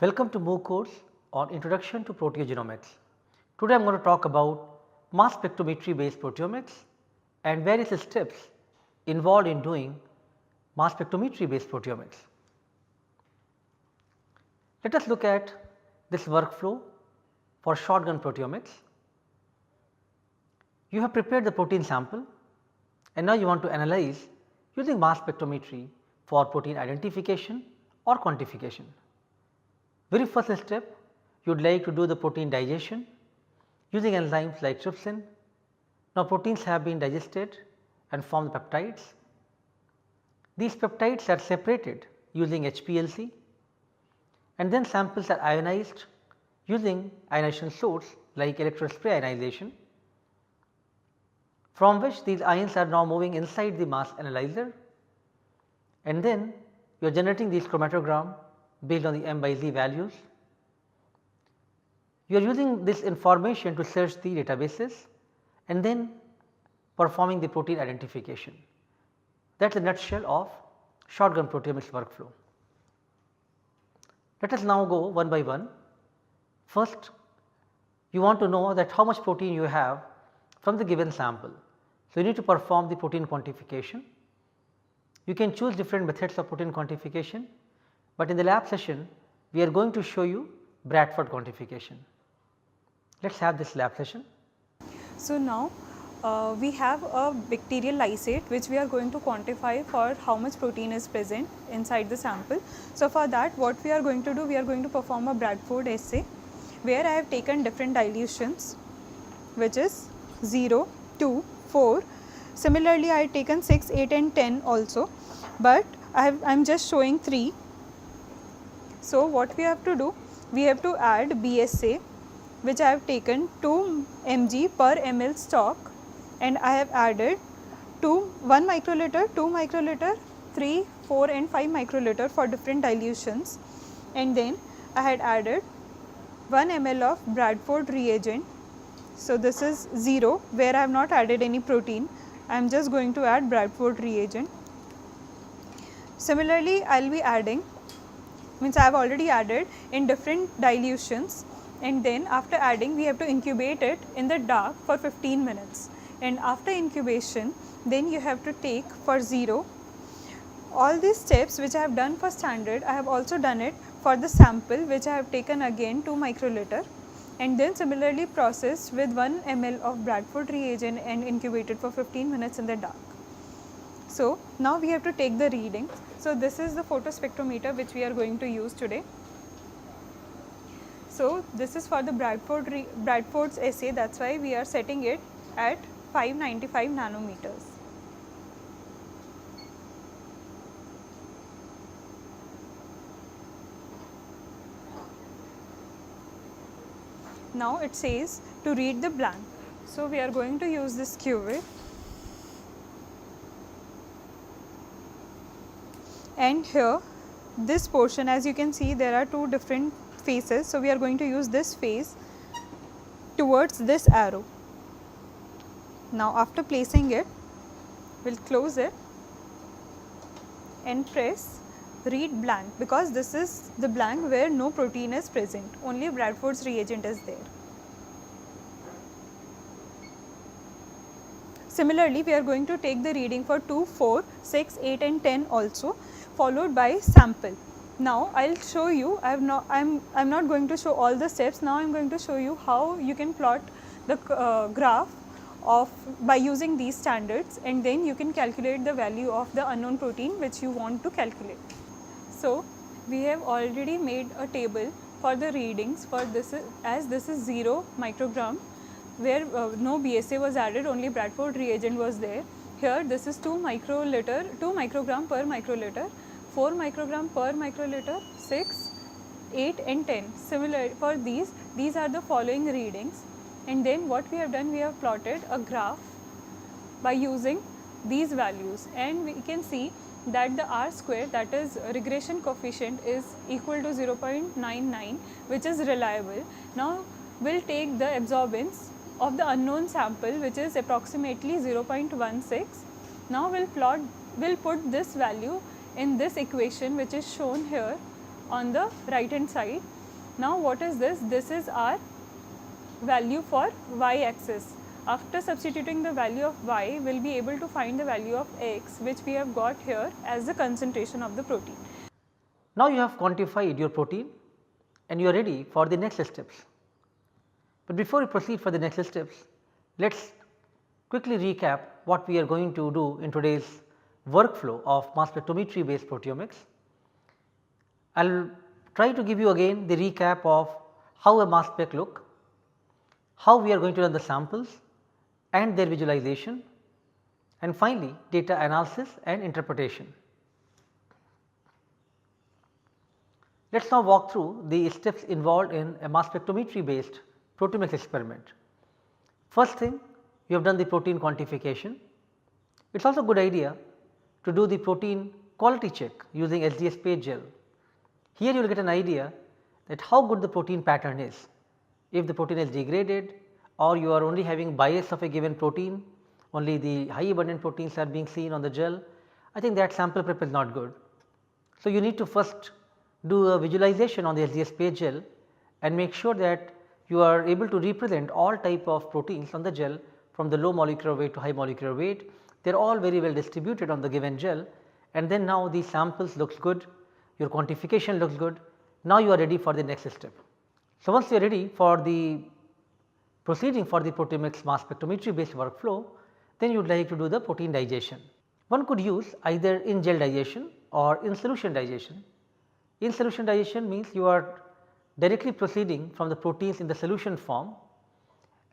Welcome to MOOC course on Introduction to Proteogenomics. Today I am going to talk about mass spectrometry based proteomics and various steps involved in doing mass spectrometry based proteomics. Let us look at this workflow for shotgun proteomics. You have prepared the protein sample and now you want to analyze using mass spectrometry for protein identification or quantification. Very first step, you would like to do the protein digestion using enzymes like trypsin. Now proteins have been digested and form peptides. These peptides are separated using HPLC and then samples are ionized using ionization source like electron spray ionization, from which these ions are now moving inside the mass analyzer, and then you are generating these chromatogram based on the m by z values. You are using this information to search the databases and then performing the protein identification. That is a nutshell of shotgun proteomics workflow. Let us now go one by one. First, you want to know that how much protein you have from the given sample. So, you need to perform the protein quantification. You can choose different methods of protein quantification, but in the lab session we are going to show you Bradford quantification. Let us have this lab session. So now we have a bacterial lysate which we are going to quantify for how much protein is present inside the sample. So for that what we are going to do, we are going to perform a Bradford assay where I have taken different dilutions which is 0, 2, 4. Similarly I have taken 6, 8 and 10 also, but I am just showing 3. So what we have to do, we have to add BSA which I have taken 2 mg per ml stock, and I have added 1 microliter, 2 microliter, 3, 4 and 5 microliter for different dilutions, and then I had added 1 ml of Bradford reagent. So this is 0 where I have not added any protein, I am just going to add Bradford reagent. Similarly I will be adding, means I have already added in different dilutions, and then after adding we have to incubate it in the dark for 15 minutes, and after incubation then you have to take for 0. All these steps which I have done for standard, I have also done it for the sample which I have taken again 2 microliter and then similarly processed with 1 ml of Bradford reagent and incubated for 15 minutes in the dark. So now we have to take the readings. So this is the photospectrometer which we are going to use today. So this is for the Bradford's assay, that is why we are setting it at 595 nanometers. Now it says to read the blank. So we are going to use this cuvette, and here this portion, as you can see there are 2 different faces. So we are going to use this face towards this arrow. Now after placing it, we will close it and press read blank, because this is the blank where no protein is present, only Bradford's reagent is there. Similarly we are going to take the reading for 2, 4, 6, 8 and 10 also, followed by sample. Now I will show you, I am not going to show all the steps. Now I am going to show you how you can plot the graph of by using these standards, and then you can calculate the value of the unknown protein which you want to calculate. So we have already made a table for the readings for this, as this is 0 microgram where no BSA was added, only Bradford reagent was there. Here this is 2 microgram per microliter, 4 microgram per microliter, 6, 8 and 10. Similar for these are the following readings, and then what we have done, we have plotted a graph by using these values, and we can see that the R square, that is regression coefficient, is equal to 0.99, which is reliable. Now we will take the absorbance of the unknown sample which is approximately 0.16. Now we will put this value in this equation which is shown here on the right hand side. Now what is this? This is our value for y axis. After substituting the value of y, we will be able to find the value of x, which we have got here as the concentration of the protein. Now you have quantified your protein and you are ready for the next steps. But before we proceed for the next steps, let us quickly recap what we are going to do in today's workflow of mass spectrometry based proteomics. I will try to give you again the recap of how a mass spec look, how we are going to run the samples and their visualization, and finally data analysis and interpretation. Let us now walk through the steps involved in a mass spectrometry based proteomics experiment. First thing, you have done the protein quantification. It is also a good idea to do the protein quality check using SDS page gel. Here you will get an idea that how good the protein pattern is. If the protein is degraded or you are only having bias of a given protein, only the high abundant proteins are being seen on the gel, I think that sample prep is not good. So, you need to first do a visualization on the SDS page gel and make sure that you are able to represent all type of proteins on the gel from the low molecular weight to high molecular weight. They are all very well distributed on the given gel, and then now these samples looks good, your quantification looks good. Now you are ready for the next step. So, once you are ready for the proceeding for the proteomics mass spectrometry based workflow, then you would like to do the protein digestion. One could use either in gel digestion or in solution digestion. In solution digestion means you are directly proceeding from the proteins in the solution form,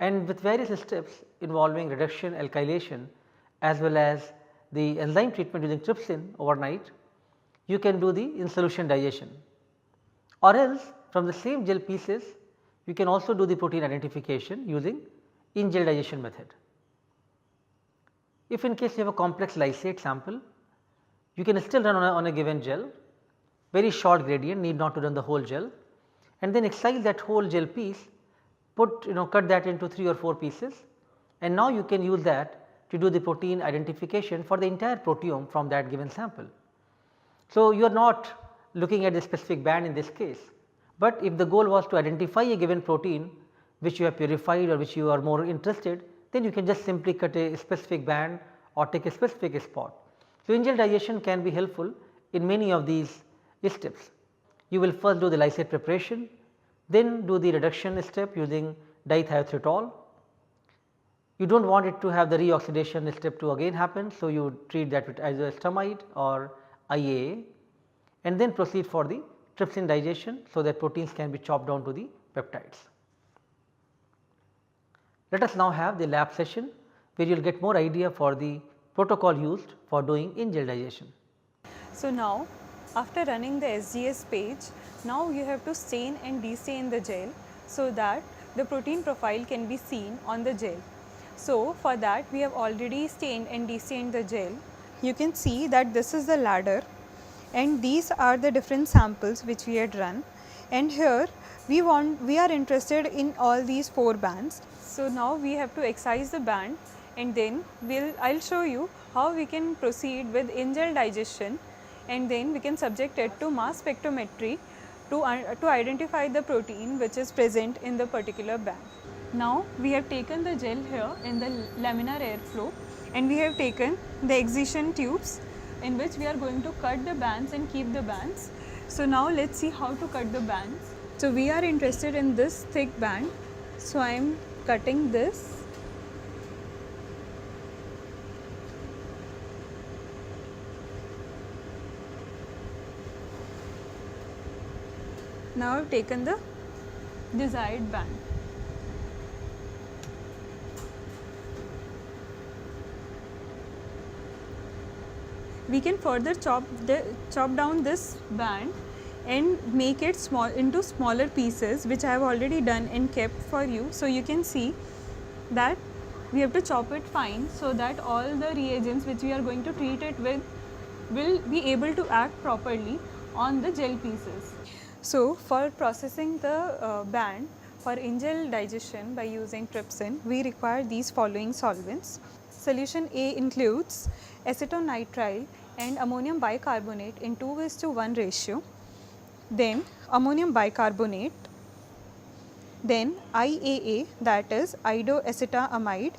and with various steps involving reduction, alkylation as well as the enzyme treatment using trypsin overnight, you can do the in solution digestion, or else from the same gel pieces you can also do the protein identification using in gel digestion method. If in case you have a complex lysate sample, you can still run on a given gel, very short gradient, need not to run the whole gel, and then excise that whole gel piece, cut that into 3 or 4 pieces, and now you can use that to do the protein identification for the entire proteome from that given sample. So, you are not looking at the specific band in this case, but if the goal was to identify a given protein which you have purified or which you are more interested, then you can just simply cut a specific band or take a specific spot. So, in gel digestion can be helpful in many of these steps. You will first do the lysate preparation, then do the reduction step using dithiothiotol. You do not want it to have the reoxidation step to again happen, so you treat that with isoacetylamide or IAA, and then proceed for the trypsin digestion, so that proteins can be chopped down to the peptides. Let us now have the lab session where you will get more idea for the protocol used for doing in gel digestion. So now after running the SDS page, now you have to stain and destain the gel so that the protein profile can be seen on the gel. So for that we have already stained and destained the gel. You can see that this is the ladder and these are the different samples which we had run, and here we are interested in all these 4 bands. So now we have to excise the band, and then I will show you how we can proceed with in gel digestion, and then we can subject it to mass spectrometry to identify the protein which is present in the particular band. Now we have taken the gel here in the laminar airflow, and we have taken the excision tubes in which we are going to cut the bands and keep the bands. So now let us see how to cut the bands. So we are interested in this thick band, so I am cutting this. Now I have taken the desired band. We can further chop down this band and make it into smaller pieces, which I have already done and kept for you. So you can see that we have to chop it fine so that all the reagents which we are going to treat it with will be able to act properly on the gel pieces. So for processing the band for in gel digestion by using trypsin, we require these following solvents. Solution A includes acetonitrile and ammonium bicarbonate in 2:1 ratio. then ammonium bicarbonate, then IAA, that is iodoacetaamide,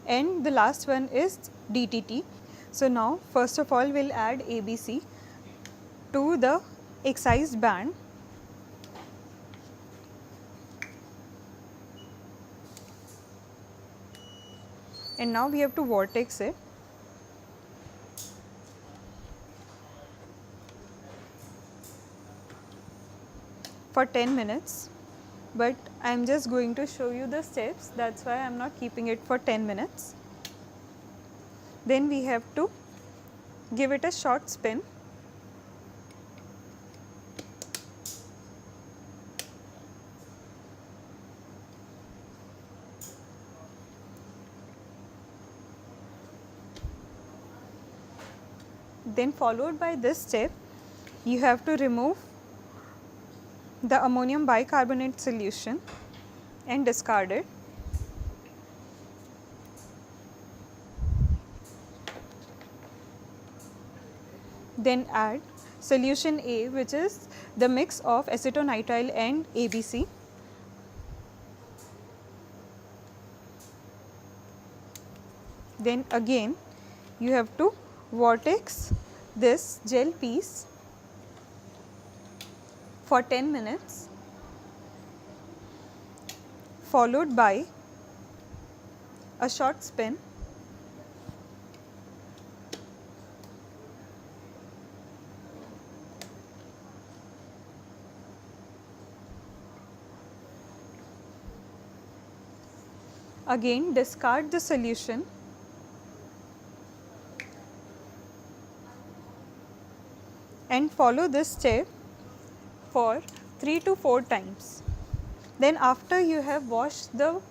and the last one is DTT. So now first of all we will add ABC to the excised band, and now we have to vortex it. For 10 minutes, but I am just going to show you the steps, that is why I am not keeping it for 10 minutes. Then we have to give it a short spin. Then followed by this step, you have to remove the ammonium bicarbonate solution and discard it. Then add solution A, which is the mix of acetonitrile and ABC. Then again you have to vortex this gel piece for 10 minutes, followed by a short spin. Again discard the solution and follow this step for 3 to 4 times. Then after you have washed the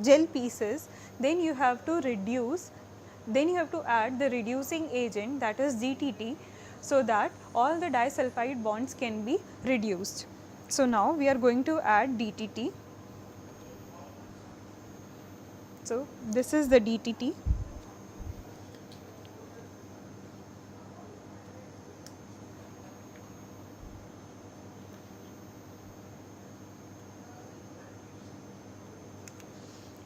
gel pieces, then you have to reduce, then you have to add the reducing agent, that is DTT, so that all the disulfide bonds can be reduced. So now we are going to add DTT. So this is the DTT.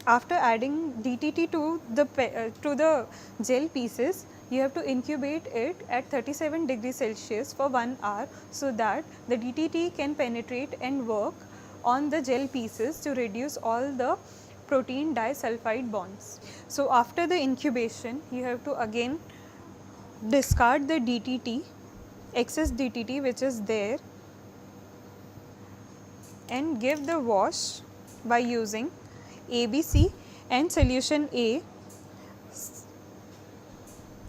After adding DTT to the gel pieces, you have to incubate it at 37 degrees Celsius for 1 hour, so that the DTT can penetrate and work on the gel pieces to reduce all the protein disulfide bonds. So after the incubation, you have to again discard the DTT, excess DTT which is there, and give the wash by using ABC and solution A.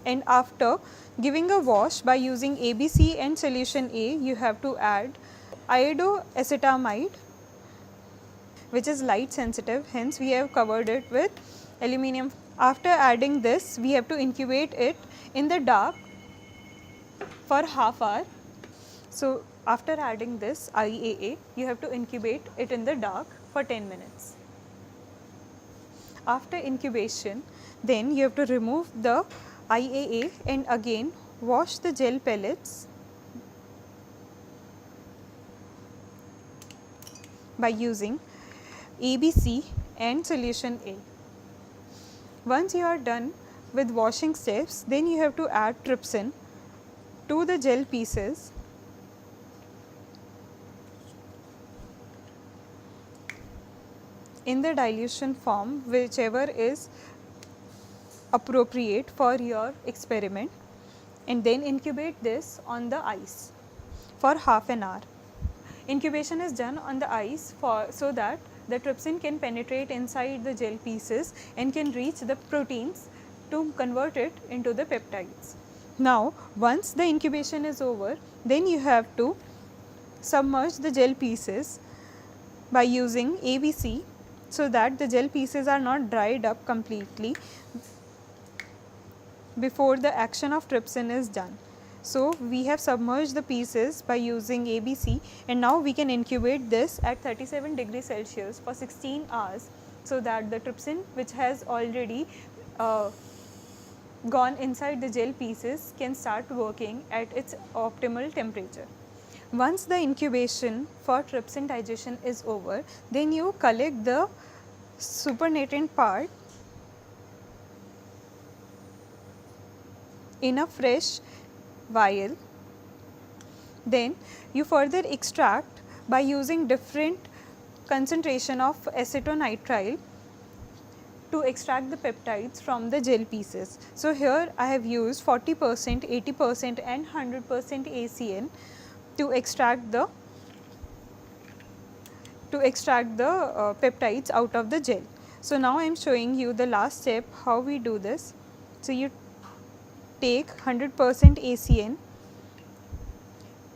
And after giving a wash by using ABC and solution A, you have to add iodoacetamide, which is light sensitive, hence we have covered it with aluminum. After adding this, we have to incubate it in the dark for half hour. So after adding this IAA, you have to incubate it in the dark for 10 minutes. After incubation, then you have to remove the IAA and again wash the gel pellets by using ABC and solution A. Once you are done with washing steps, then you have to add trypsin to the gel pieces . In the dilution form, whichever is appropriate for your experiment, and then incubate this on the ice for half an hour. Incubation is done on the ice so that the trypsin can penetrate inside the gel pieces and can reach the proteins to convert it into the peptides. Now once the incubation is over, then you have to submerge the gel pieces by using ABC, so that the gel pieces are not dried up completely before the action of trypsin is done. So we have submerged the pieces by using ABC, and now we can incubate this at 37 degrees Celsius for 16 hours, so that the trypsin, which has already gone inside the gel pieces, can start working at its optimal temperature. Once the incubation for trypsin digestion is over, then you collect the supernatant part in a fresh vial. Then you further extract by using different concentration of acetonitrile to extract the peptides from the gel pieces. So, here I have used 40%, 80% and 100% ACN to extract the peptides out of the gel. So, now I am showing you the last step how we do this. So, you take 100% ACN,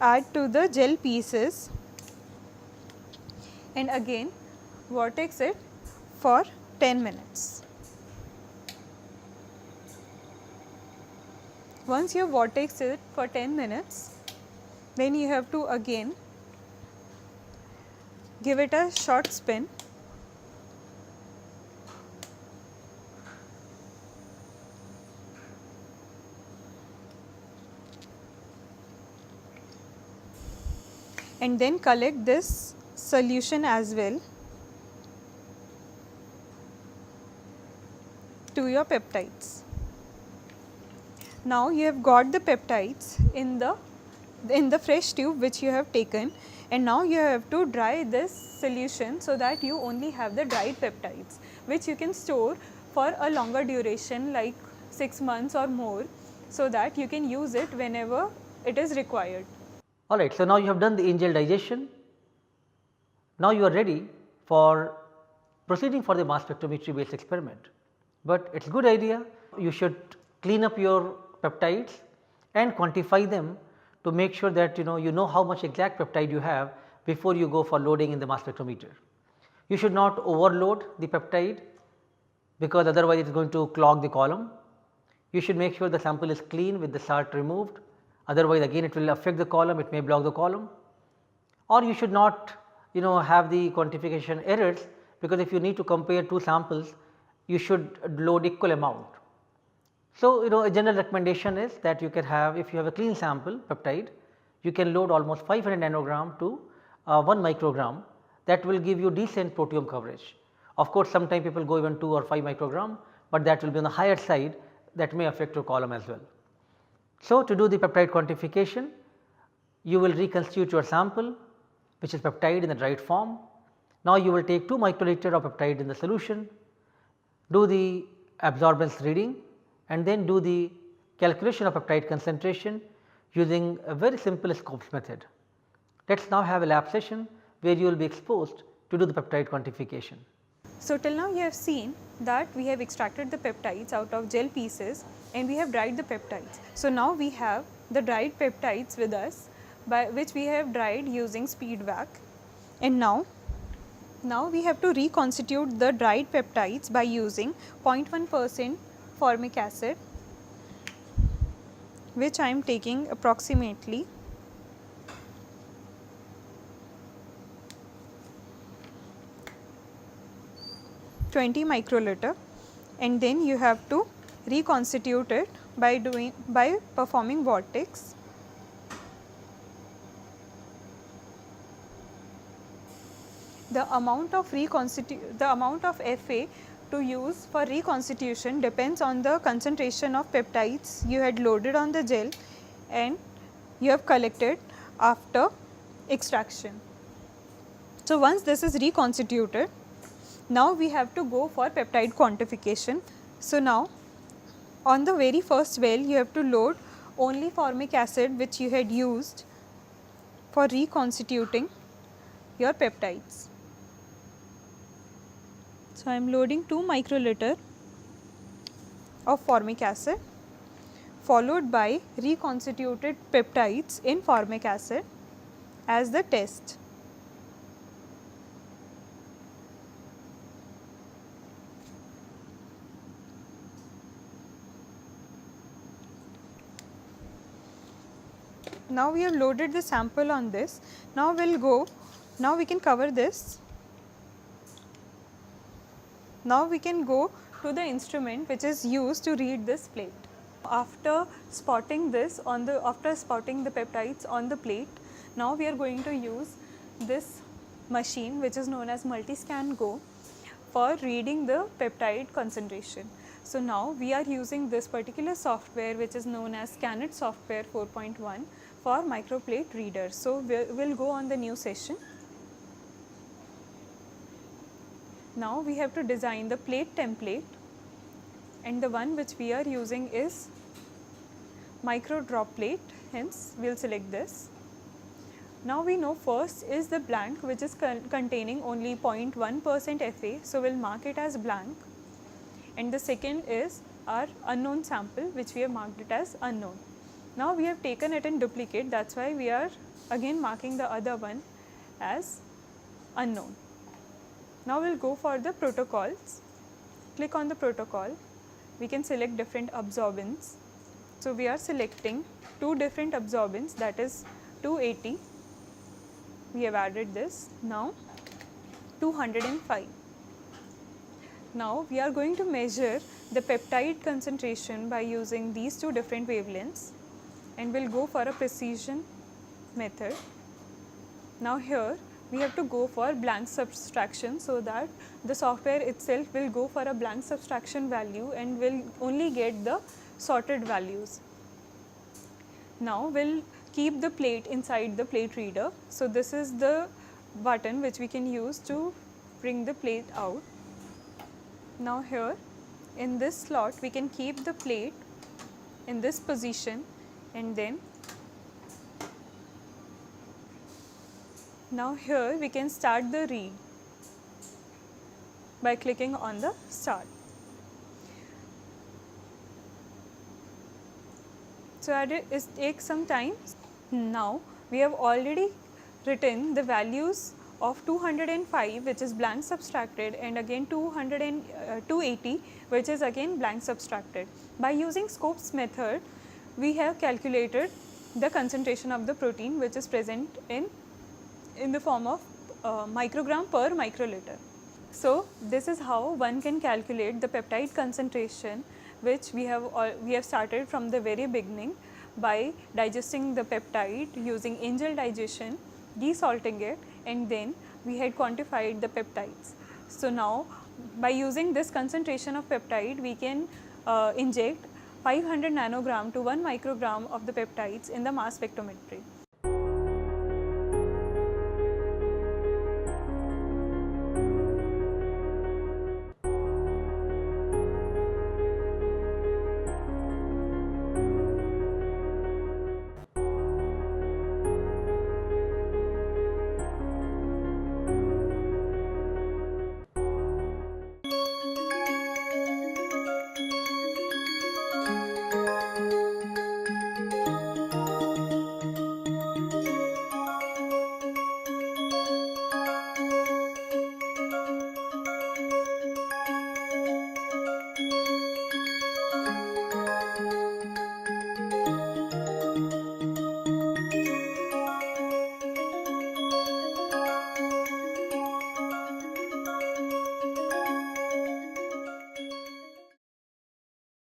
add to the gel pieces and again vortex it for 10 minutes. Once you vortex it for 10 minutes, then you have to again give it a short spin. And then collect this solution as well to your peptides. Now you have got the peptides in the fresh tube which you have taken, and now you have to dry this solution so that you only have the dried peptides, which you can store for a longer duration like 6 months or more, so that you can use it whenever it is required. Alright, so now you have done the in-gel digestion. Now you are ready for proceeding for the mass spectrometry based experiment, but it is a good idea you should clean up your peptides and quantify them to make sure that you know how much exact peptide you have before you go for loading in the mass spectrometer. You should not overload the peptide because otherwise it is going to clog the column. You should make sure the sample is clean with the salt removed, otherwise again it will affect the column, it may block the column. Or you should not have the quantification errors, because if you need to compare two samples you should load equal amount. So, a general recommendation is that you can have, if you have a clean sample peptide, you can load almost 500 nanogram to 1 microgram, that will give you decent proteome coverage. Of course, sometimes people go even 2 or 5 microgram, but that will be on the higher side, that may affect your column as well. So, to do the peptide quantification, you will reconstitute your sample which is peptide in the dried form. Now, you will take 2 microliter of peptide in the solution, do the absorbance reading and then do the calculation of peptide concentration using a very simple scopes method. Let us now have a lab session where you will be exposed to do the peptide quantification. So, till now you have seen that we have extracted the peptides out of gel pieces and we have dried the peptides. So, now we have the dried peptides with us, by which we have dried using speed vac, and now we have to reconstitute the dried peptides by using 0.1% formic acid, which I am taking approximately 20 microliter, and then you have to reconstitute it by performing vortex. The amount of FA to use for reconstitution depends on the concentration of peptides you had loaded on the gel and you have collected after extraction. So, once this is reconstituted, now we have to go for peptide quantification. So, now on the very first well you have to load only formic acid which you had used for reconstituting your peptides. So, I am loading 2 microliter of formic acid followed by reconstituted peptides in formic acid as the test. Now, we have loaded the sample on this. Now, we can cover this. Now, we can go to the instrument which is used to read this plate. After spotting the peptides on the plate, Now we are going to use this machine which is known as Multiscan Go for reading the peptide concentration. So now we are using this particular software which is known as Scannet software 4.1 for microplate readers. So we'll go on the new session. Now we have to design the plate template, and the one which we are using is micro drop plate, hence we will select this. Now we know first is the blank which is containing only 0.1% Fa, so we will mark it as blank, and the second is our unknown sample which we have marked it as unknown. Now we have taken it in duplicate, that is why we are again marking the other one as unknown. Now we will go for the protocols. Click on the protocol, we can select different absorbance. So we are selecting two different absorbance, that is 280, we have added this, now 205. Now we are going to measure the peptide concentration by using these two different wavelengths, and we will go for a precision method. Now here we have to go for blank subtraction, so that the software itself will go for a blank subtraction value and will only get the sorted values. Now we will keep the plate inside the plate reader. So this is the button which we can use to bring the plate out. Now here in this slot we can keep the plate in this position, and then now here we can start the read by clicking on the start. So it takes some time. Now we have already written the values of 205 which is blank subtracted, and again 280 which is again blank subtracted. By using Scopes method we have calculated the concentration of the protein which is present in the form of microgram per microliter. So this is how one can calculate the peptide concentration, which we have started from the very beginning by digesting the peptide using Angel digestion, desalting it, and then we had quantified the peptides. So now by using this concentration of peptide we can inject 500 nanogram to 1 microgram of the peptides in the mass spectrometry.